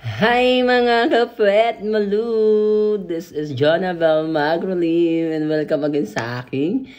Hi mga kapwet malu! This is Jonabel Magrolim and welcome again sa aking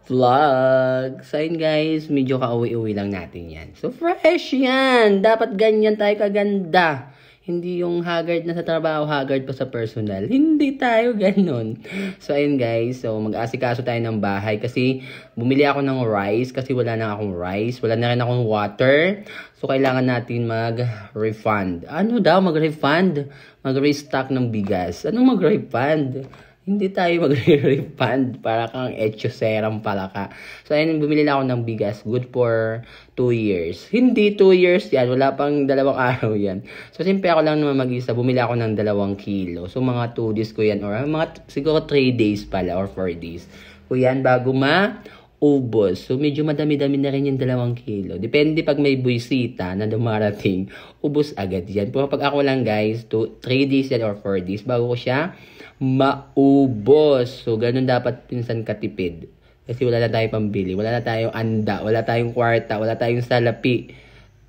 vlog. So yun guys, medyo ka-uwi-uwi lang natin yan. So fresh yan! Dapat ganyan tayo kaganda. Hindi yung haggard na sa trabaho, haggard pa sa personal. Hindi tayo ganun. So ayun guys, so mag-asikaso tayo ng bahay kasi bumili ako ng rice kasi wala na akong rice. Wala na rin akong water. So kailangan natin mag-refund. Ano daw mag-refund? Mag-restock ng bigas. Anong mag-refund? Hindi tayo magre-refund para kang etchoserang pala ka. So, ayun, bumili na ako ng bigas. Good for 2 years. Hindi 2 years yan. Wala pang 2 araw yan. So, simple ako lang naman mag-isa. Bumili ako ng 2 kilo. So, mga 2 days ko yan. Or mga siguro 3 days pala or 4 days. So, yan bago maubos. So, medyo madami-dami na rin yung 2 kilo. Depende pag may buwisita na dumarating. Ubos agad yan. Pero pag ako lang guys, 3 days yan or 4 days bago ko siya maubos. So, ganun dapat pinsan katipid. Kasi wala na tayong pambili. Wala na tayong anda. Wala tayong kwarta. Wala tayong salapi.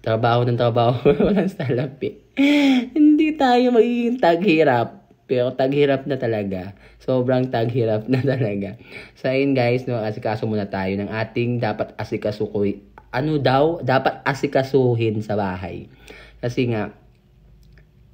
Trabaho ng trabaho. Walang salapi. Hindi tayo magiging taghirap. Pero taghirap na talaga. Sobrang taghirap na talaga. So, ayun guys, no, asikaso muna tayo ng ating dapat asikasuhin. Ano daw? Dapat asikasuhin sa bahay. Kasi nga,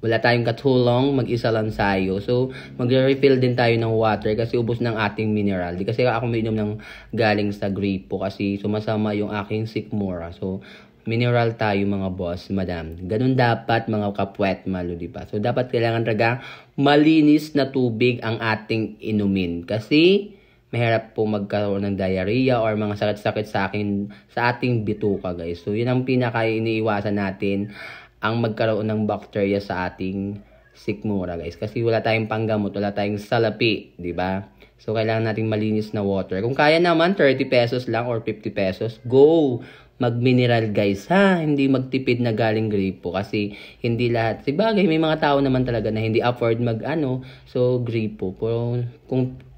wala tayong katulong, mag-isa lang tayo. So, magre-refill din tayo ng water kasi ubos ng ating mineral. Di kasi ako uminom ng galing sa gripo kasi sumasama yung aking sikmura. So, mineral tayo mga boss, madam. Ganun dapat mga kapwet malu, diba? So, dapat kailangan talaga malinis na tubig ang ating inumin. Kasi, mahirap po magkaroon ng diarrhea or mga sakit-sakit sa ating bituka, guys. So, yun ang pinaka-iniiwasan natin ang magkaroon ng bacteria sa ating sikmura, guys. Kasi wala tayong panggamot, wala tayong salapi, di ba? So, kailangan nating malinis na water. Kung kaya naman, 30 pesos lang or 50 pesos, go! Mag-mineral, guys, ha? Hindi magtipid na galing gripo. Kasi, hindi lahat. Sabagay, may mga tao naman talaga na hindi afford so, gripo. Pero,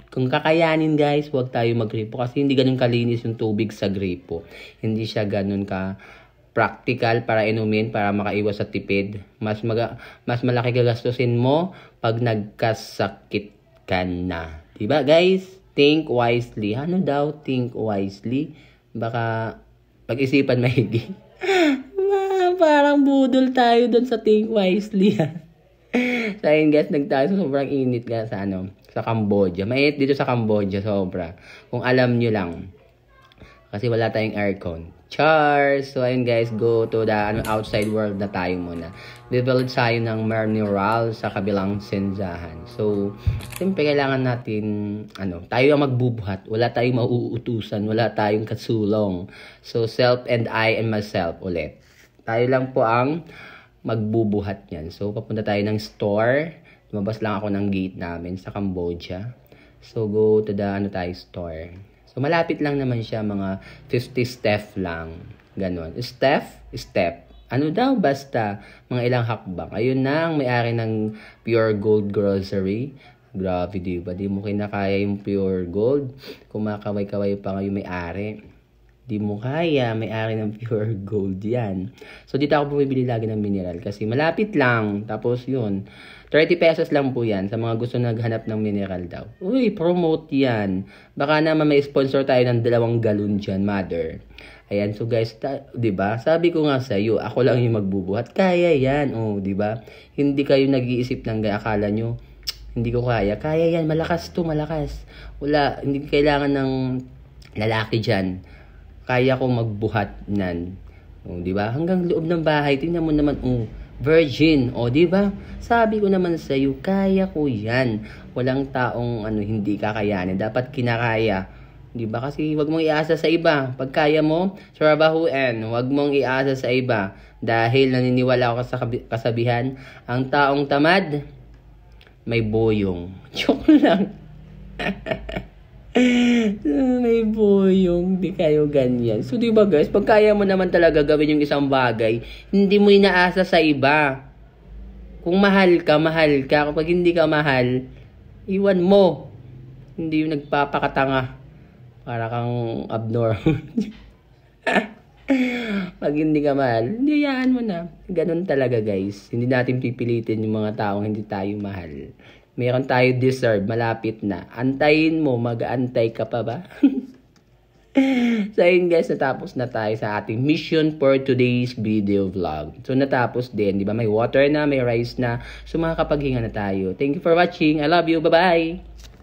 kung kakayanin guys, huwag tayo mag-gripo. Kasi, hindi ganun kalinis yung tubig sa gripo. Hindi siya ganun practical para inumin, para makaiwas sa tipid. Mas malaki gagastusin mo pag nagkasakit ka na. Diba guys? Think wisely. Ano daw? Think wisely. Baka pag-isipan maigi. Parang budol tayo doon sa think wisely. So ayun guys, nagtayo. Sobrang init nga sa Cambodia. Mainit dito sa Cambodia, sobra. Kung alam nyo lang. Kasi wala tayong aircon. Chars! So, ayun guys, go to the outside world na tayo muna. Bibili tayo ng mineral sa kabilang senzahan. So, siyempre kailangan natin, tayo ang magbubuhat. Wala tayong mauutusan. Wala tayong katsulong. So, self and I and myself ulit. Tayo lang po ang magbubuhat yan. So, papunta tayo ng store. Lumabas lang ako ng gate namin sa Cambodia. So, go to the store. So, malapit lang naman siya, mga 50 step lang. Ganon. Step. Ano daw? Basta, mga ilang hakbang. Ayun na ang may-ari ng Pure Gold Grocery. Grabe, diba? Di mo kinakaya yung Pure Gold. Kumakaway-kaway pa nga yung may-ari. Di mo kaya, may-ari ng Pure Gold yan. So, dito ako bumibili lagi ng mineral kasi malapit lang. Tapos, yun. 30 pesos lang po yan sa mga gusto naghanap ng mineral daw. Uy, promote yan. Baka naman may sponsor tayo ng 2 galon dyan, mother. Ayan, so guys, diba? Sabi ko nga sa iyo, ako lang yung magbubuhat. Kaya yan, diba? Hindi kayo nag-iisip ng akala nyo, hindi ko kaya. Kaya yan, malakas to, malakas. Wala, hindi kailangan ng lalaki dyan. Kaya ko magbuhat nan. Diba? Hanggang loob ng bahay, tingnan mo naman, virgin, di ba? Sabi ko naman sa iyo, kaya ko 'yan. Walang taong hindi kakayanin, dapat kinakaya. 'Di ba? Kasi wag mong iasa sa iba. Pag kaya mo, trabahuin. Wag mong iasa sa iba dahil naniniwala ako sa kasabihan, ang taong tamad may boyong. Joke lang. May boyong, di kayo ganyan. So, di ba guys, pag kaya mo naman talaga gawin yung isang bagay, hindi mo inaasa sa iba. Kung mahal ka. Kapag hindi ka mahal, iwan mo. Hindi yung nagpapakatanga. Para kang abnormal. Pag hindi ka mahal, hindi hayaan mo na. Ganun talaga guys. Hindi natin pipilitin yung mga taong hindi tayo mahal. Meron tayo deserve, malapit na. Antayin mo, mag-aantay ka pa ba? So yun guys, natapos na tayo sa ating mission for today's video vlog. So natapos din, di ba? May water na, may rice na. So makakapaghinga na tayo. Thank you for watching. I love you. Bye-bye!